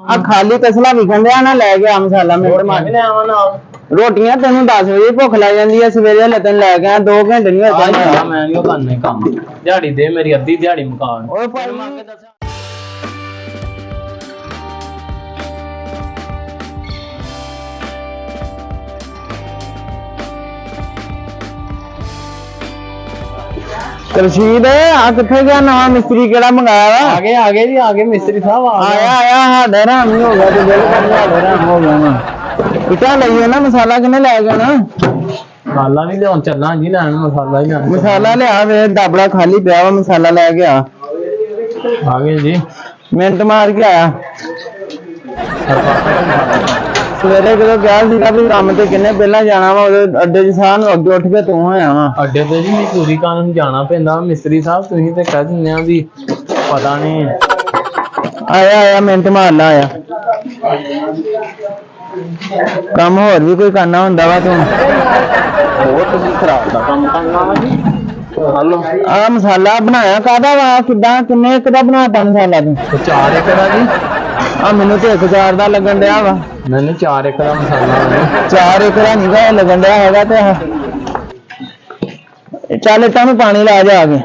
आ खाली तसला विकन दिया ना लैके आ मसाला मिंट मार ले आवा ना रोटियां तेन 10 बजे भुख लग जाती है सवेरे हले तेन लैके आया 2 घंटे नहीं होते मैं नहीं करना काम दिहाड़ी दे मेरी अद्धी दिहाड़ी मुका ओए भाई रशीद आ किथे गया नवा मिस्त्री केड़ा मंगाया वा जी आगे मिस्त्री साहब आया आया हाडे राम नहीं हो गया तो बिल्कुल हाडे राम हो गया ना इतना लइए ना मसाला किने ले गया ना मसाला नहीं ले चलना जी लैन मसाला ही लैन मसाला ले आ वे दाबड़ा खाली पिया वा मसाला ले गया आगे जी मिनट मार के आया सवेरे कदों गया सीगा भी काम ते किन्ने पहला जाना वा अड्डे च साह नूं अग्गे उठ के तू होया वा अड्डे ते जी मजदूरी काम जाना पैंदा मिस्त्री साहब तुसीं ते कह दिंदे आ भी पता नहीं आया आया मिनट मार ला आया काम होर भी कोई करना हुंदा वा तू ਹੋਰ ਤੁਸੀਂ ਖਰਾਬ ਦਾ ਕੰਮ ਕਰਨਾ ਵਾ ਜੀ ਹਲੋ आ मसाला बनाया कादा वा किदा किन्ने एक दा बनाता मसाला तू 4 ਏਕੜ ਦਾ ਜੀ आ मैनू तो 1 4 दा लगन दिया वा नहीं 4 ਏਕੜ ਦਾ ਮਸਾਲਾ 4 एकड़ नहीं गा लगन दिया हैगा ते चल इतना नूं पानी ला जा आगे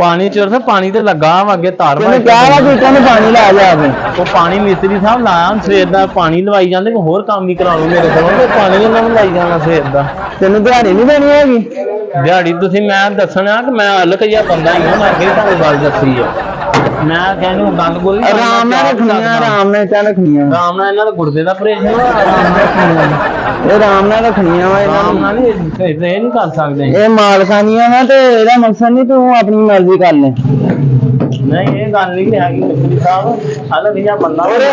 पानी चोर से पानी ते लगा वा अगे तार तैनूं क्या वा कि इतना नूं पानी ला जा आगे वो पानी मिस्त्री साहब लाया सवेर दा पानी लवाई जांदे कोई होर काम भी करा लो मेरे कोलों ते पानी इन्हां नूं लाई जाना सवेर दा तैनूं दिहाड़ी नहीं देनी हैगी दिहाड़ी तुसीं मैं दसना कि मैं अलग जिहा बंदा ही हां मैं अगे तुहानूं गल दसी है मैं कहनी गल बोली आराम नाल रखनियां आराम नाल चाह रखनियां आराम नाल इन्हां दा गुर्दे दा ऑपरेशन होया आराम नाल रखनियां ये आराम नाल रखनियां वा इन्हां आराम नाल ये नहीं कर सकदे ये मालकानियां वा ते एदा मकसद नहीं तू अपनी मर्जी कर ले नहीं ये गल नहीं हैगी मिस्त्री साहब अलग जिहा बंदा ओरे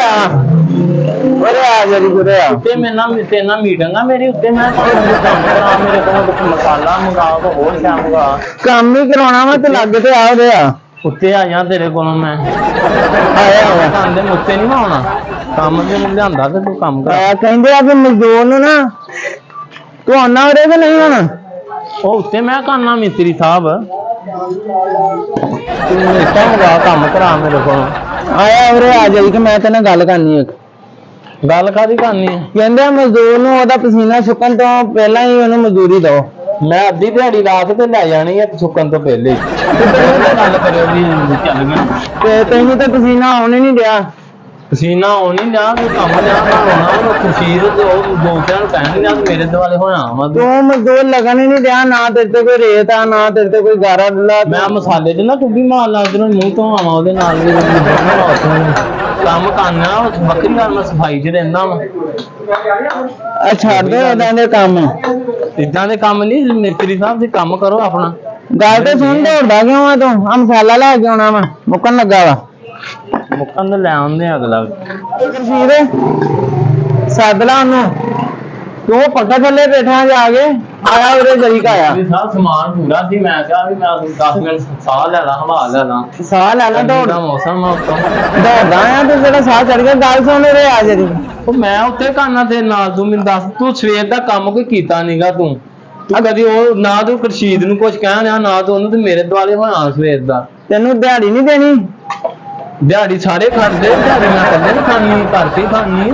आ जरी गुरे आ उत्ते मेरे नाल मीटिंग आ मेरी उत्ते मैं काम करा मेरे को मसाला मंगा को होर क्या मंगा काम ही कराना वा ते लग ते आ ओरे आ उत्ते आ जा तेरे कोलों मैं आया आया काम दे उत्ते नहीं आउणा काम दे मैं लियांदा ते तू काम कर आ कहंदे आ कि मजदूर नु ना तू आना ओरे कि नहीं आना ओ उत्ते मैं करना मिस्त्री साहब तू इतना मंगा काम करा मेरे कोलों आया ओरे आ जाई कि मैं तेरे नाल गल करनी एक गल कादी करनी है कहंदे आ मजदूर नु ओदा पसीना सुकन तो पहला ही ओनु मजदूरी दो मैं अद्धी दिहाड़ी ला के ते ले जानी है सुकन तो पहले गल करियो भी चल गया ते तैनूं ते पसीना आने नहीं दिया पसीना आने नहीं दिया तू काम जा होना वो खुशीर दो दोस्तां नूं कहण दिया मेरे दिवाले होया वा तू मजदूर लगन ही नहीं दिया ना तेरे ते कोई रेत आ ना तेरे ते कोई गारा डुला मैं मसाले च ना टुब्बी मार ला उधरों मुंह तो आवां ओदे नाल भी काम करना बकरी गल मैं सफाई च रहिंदा वा आ छੱਡ दे इदां दे काम इदां दे काम नहीं मिस्त्री साहब जी काम करो अपना गल ते सुन दौड़दा क्यों आ तू आ मसाला लै के आउणा वा मुक्कन लगा वा मुक्कन ते लै आउंदे अगला रशीद सद ला ओनू तू पक्का थल्ले बैठा जाके आया उरे जरी का आया साहब समान पूरा सी मैं कहा भी मैं 10 मिनट साह ले ला हवा ले ला साह लै ला दौड़ ਦਾ ਮੌਸਮ ਆ ਉੱਤੋਂ दौड़दा आया तू जेड़ा साह चढ़ गया गल सुन रे आ जरी ਉਹ ਮੈਂ ਉੱਤੇ ਕਰਨਾ ਤੇ ਨਾਲ ਤੂੰ ਮੈਨੂੰ ਦੱਸ ਤੂੰ ਸਵੇਰ ਦਾ ਕੰਮ ਕੋਈ ਕੀਤਾ ਨਹੀਂਗਾ ਤੂੰ ਕਦੀ ਉਹ ਨਾ ਤੂੰ ਖੁਰਸ਼ੀਦ ਨੂੰ ਕੁਝ ਕਹਿਣਾ ਨਾ ਤੂੰ ਉਹਨੂੰ ਤੇ ਮੇਰੇ ਦੁਆਲੇ ਹੋਣਾ ਸਵੇਰ ਦਾ ਤੈਨੂੰ ਦਿਹਾੜੀ ਨਹੀਂ ਦੇਣੀ ਦਿਹਾੜੀ ਸਾਰੇ ਖਾਂਦੇ ਦਿਹਾੜੀ ਮੈਂ ਕੱਲੇ ਨਹੀਂ ਖਾਣੀ ਘਰ ਖਾਣੀ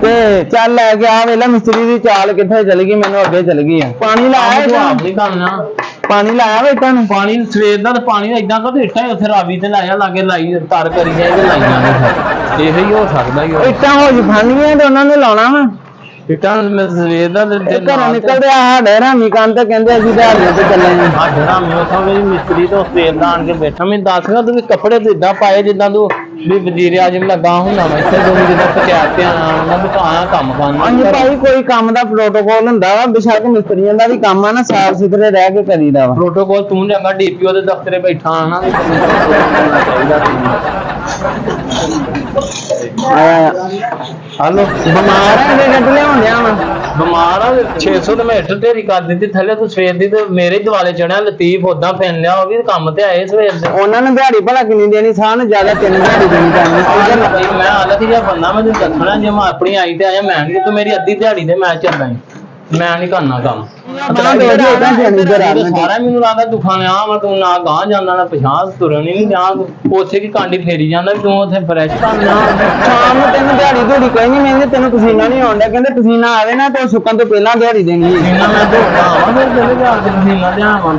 ਤੇ ਚੱਲ ਲੈ ਕੇ ਆ ਵੇਲਾ ਮਿਸਤਰੀ ਦੀ ਚਾਲ ਕਿੱਥੇ ਚਲ ਗਈ ਮੈਨੂੰ ਅੱਗੇ ਚਲ ਗਈ ਆ ਪਾਣੀ ਲਾਇਆ ਤੂੰ ਆਪ ਨਹੀਂ ਕਰਨਾ ਪਾਣੀ ਲਾਇਆ ਵੇ ਤੁਹਾਨੂੰ ਪਾਣੀ ਸਵੇਰ ਦਾ ਪਾਣੀ ਇਦਾਂ ਕਰ ਇੱਟਾਂ ਉੱਥੇ ਰਾਵੀ ਤੇ ਲਾਇਆ ਲਾਗੇ ਲਾਈ ਤਰ ਕਰੀ ਜਾਏ ਤੇ ਲਾਈ ਜਾਣੇ ਇਹੋ ਹੀ ਹੋ ਸਕਦਾ ਹੀ ਇੱਟਾਂ ਹੋ ਜਫਾਨੀਆਂ ਤੇ ਉਹਨਾਂ ਨੂੰ ਲਾਉਣਾ ਵਾ ਇੱਟਾਂ ਮੈਂ ਸਵੇਰ ਦਾ ਘਰੋਂ ਨਿਕਲਦੇ ਆ ਸਾਡੇ ਰਾਮੀ ਕੰਨ ਤੇ ਕਹਿੰਦੇ ਅਸੀਂ ਦਿਹਾੜੀ ਤੇ ਚੱਲੇ ਆ ਆ ਜਿਹੜਾ ਮੈਂ ਉਥੋਂ ਮੇਰੀ ਮਿਸਤਰੀ ਤੋਂ ਸਵੇਰ ਦਾ ਆਣ ਕੇ ਬੈਠਾ ਮੈਨੂੰ ਦੱਸਗਾ ਤੂੰ ਵੀ ਕੱਪੜੇ ਤੇ ਇਦਾਂ ਪਾਏ ਜਿੱਦਾਂ ਤੂੰ ਵੀ ਵਜ਼ੀਰ ਆਜ਼ਮ ਲੱਗਾ ਹੁੰਦਾ ਵਾ ਇੱਥੇ ਤੂੰ ਜਿੱਦਾਂ ਪੰਚਾਇਤ ਤੇ ਆਉਣਾ ਵੀ ਆਇਆ ਕੰਮ ਕਰਨਾ ਹਾਂਜੀ ਭਾਈ ਕੋਈ ਕੰਮ ਦਾ ਪ੍ਰੋਟੋਕੋਲ ਹੁੰਦਾ ਵਾ ਬੇਸ਼ੱਕ ਮਿਸਤਰੀਆਂ ਦਾ ਵੀ ਕੰਮ ਆ ਨਾ ਸਾਫ ਸੁਥਰੇ ਰਹਿ ਕੇ ਕਰੀਦਾ ਵਾ ਪ੍ਰੋਟੋਕੋਲ ਤੂੰ ਜੰਗਾ ਡੀਪੀਓ ਦੇ ਦਫ਼ਤਰੇ ਬੈਠਾ ਆਣਾ ਆਇਆ ਹਲੋ ਬਿਮਾਰ ਆ ਜੇ ਗੱਡ ਲਿਆਉਂਦਿਆਂ ਵਾ ਬਿਮਾਰ ਆ 600 ਤੇ ਮੈਂ ਇੱਟ ਢੇਰੀ ਕਰ ਦਿੱਤੀ ਥੱਲੇ ਤੂੰ ਸਵੇਰ ਦੀ ਤੇ ਮੇਰੇ ਦੁਆਲੇ ਚੜਿਆ ਲਤੀਫ ਉਦਾਂ ਫੈਨ ਲਿਆ ਉਹ ਵੀ ਕੰਮ ਤੇ ਆਏ ਸਵੇਰ ਦੇ ਉਹਨਾਂ ਨੂੰ ਦਿਹਾੜੀ ਭਲਾ ਕਿੰਨੀ ਦੇਣੀ ਸਾਹ ਨੂੰ ਜ਼ਿਆਦਾ 3 ਦਿਹਾੜੀ ਦੇਣੀ ਪੈਣੀ ਮੈਂ ਹਾਲਤ ਜਿਹਾ ਬੰਦਾ ਮੈਂ ਤੈਨੂੰ ਦੱਸਣਾ ਜੇ ਮੈਂ ਆਪਣੀ ਆਈ ਤੇ ਆਇਆ ਮੈਂ ਨਹੀਂ ਤੂੰ ਮੇਰੀ ਅੱਧੀ ਦਿਹਾੜੀ ਦੇ ਮੈਂ ਚੱਲਾਂ ਮੈਂ ਨਹੀਂ ਕਰਨਾ ਕੰਮ ਬਣਾ ਦੋ ਜੀ ਉਹਦਾ ਜਣੀ ਇਧਰ ਆ ਸਾਰਾ ਮੈਨੂੰ ਲੱਗਦਾ ਦੁੱਖਾਂ ਨੇ ਆ ਮੈਂ ਤੂੰ ਨਾ ਗਾਂ ਜਾਂਦਾ ਨਾ ਪਛਾਣ ਤੁਰਨ ਨਹੀਂ ਜਾਂ ਉੱਥੇ ਕੀ ਕਾਂਡੀ ਫੇਰੀ ਜਾਂਦਾ ਵੀ ਤੂੰ ਉੱਥੇ ਫਰੈਸ਼ ਕਰਨਾ ਸ਼ਾਮ ਨੂੰ ਤੈਨੂੰ ਦਿਹਾੜੀ ਧੂੜੀ ਕੋਈ ਨਹੀਂ ਮਿਲਦੀ ਤੈਨੂੰ ਪਸੀਨਾ ਨਹੀਂ ਆਉਂਦਾ ਕਹਿੰਦੇ ਪਸੀਨਾ ਆਵੇ ਨਾ ਤੇ ਸੁੱਕਣ ਤੋਂ ਪਹਿਲਾਂ ਦਿਹਾੜੀ ਦੇਣੀ ਹੈ ਪਸੀਨਾ ਮੈਂ ਧੋਤਾ ਆਵਾਂ ਫਿਰ ਚਲੇ ਜਾ ਕੇ ਪਸੀਨਾ ਲਿਆਵਾਂ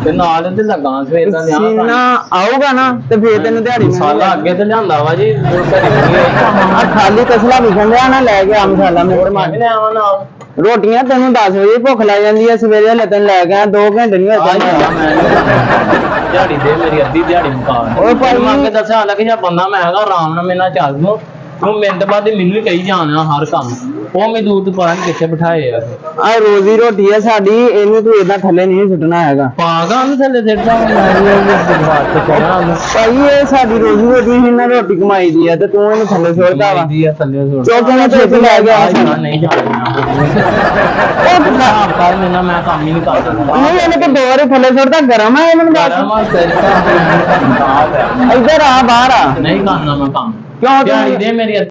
ਤੇ ਨਾਲ ਤੇ ਲੱਗਾ ਸਵੇਰ ਦਾ ਪਸੀਨਾ ਆਊਗਾ ਨਾ ਤੇ ਫੇਰ ਤੈਨੂੰ ਦਿਹਾੜੀ ਮਸਾਲਾ ਅੱਗੇ ਤੇ ਲਿਆਂਦਾ ਵਾ ਜੀ ਆ ਖਾਲੀ ਤਸਲਾ ਵਿਖਣ ਡਿਆ ਨਾ ਲੈ ਕੇ ਆ ਮਸਾਲਾ ਮੇਰੇ ਮੈਂ ਵੀ ਲੈ ਆਵਾਂ ਨਾਲ ਰੋਟੀਆਂ ਤੈਨੂੰ 10 ਵਜੇ ਭੁੱਖ ਲੱਗ ਜਾਂਦੀ ਹੈ ਸਵੇਰੇ ਹਲੇ ਤੈਨੂੰ ਲੈ ਕੇ ਆ 2 ਘੰਟੇ ਨਹੀਂ ਹੋਏ ਦਿਹਾੜੀ ਦੇ ਮੇਰੀ ਅੱਧੀ ਦਿਹਾੜੀ ਮੁਕਾ ਓਏ ਭਾਈ ਮੈਂ ਕੇ ਦੱਸਿਆ ਲੱਗ ਜਾਂ ਬੰਦਾ ਮੈਂ ਹੈਗਾ ਆਰਾਮ ਨਾਲ ਮੇਰੇ ਨਾਲ ਚੱਲ ਦੂੰ ਤੂੰ ਮਿੰਟ ਬਾਅਦ ਹੀ ਮੈਨੂੰ ਹੀ ਕਹੀ ਜਾਣਾ ਹਰ ਕੰਮ ਉਹ ਮਜ਼ਦੂਰ ਤੂੰ ਪਤਾ ਨੀ ਕਿੱਥੇ ਬਿਠਾਏ ਆ ਆ ਰੋਜ਼ੀ ਰੋਟੀ ਹੈ ਸਾਡੀ ਇਹਨੂੰ ਤੂੰ ਏਦਾਂ ਥੱਲੇ ਨਹੀਂ ਸੁੱਟਣਾ ਹੈਗਾ ਪਾਗਾ ਉਹਨੂੰ ਥੱਲੇ ਸਿੱਟਦਾ ਭਾਈ ਇਹ ਸਾਡੀ ਰੋਜ਼ੀ ਰੋਟੀ ਹੀ ਨਾ ਰੋਟੀ ਕਮਾਈ ਦੀ ਆ ਤੇ ਤੂੰ ਇਹਨੂੰ ਥੱਲੇ ਸੁੱਟਦਾ ਵਾ ਦੀ ਆ ਥੱਲੇ ਸੁੱਟ ਚੁੱਕ ਕੇ ਛੇਤੀ ਲੈ ਗਿਆ ਨਹੀਂ ਜਾਣਾ ਉਹ ਕਰ ਲੈਣਾ ਮੈਂ ਕੰਮ ਹੀ ਨਹੀਂ ਕਰ ਸਕਦਾ ਨਹੀਂ ਇਹਨੇ ਕਿ ਦੋ ਵਾਰੀ ਥੱਲੇ ਸੁੱਟਦਾ ਗਰਮ ਆ ਇਹਨੂੰ ਦੱਸ ਇੱਧਰ ਆ ਬਾਹਰ ਆ ਨਹੀਂ ਕਰਨਾ ਮੈਂ ਕੰਮ ਕਿਉਂ ਦਿਹਾੜੀ ਦੇ ਮੇਰੀ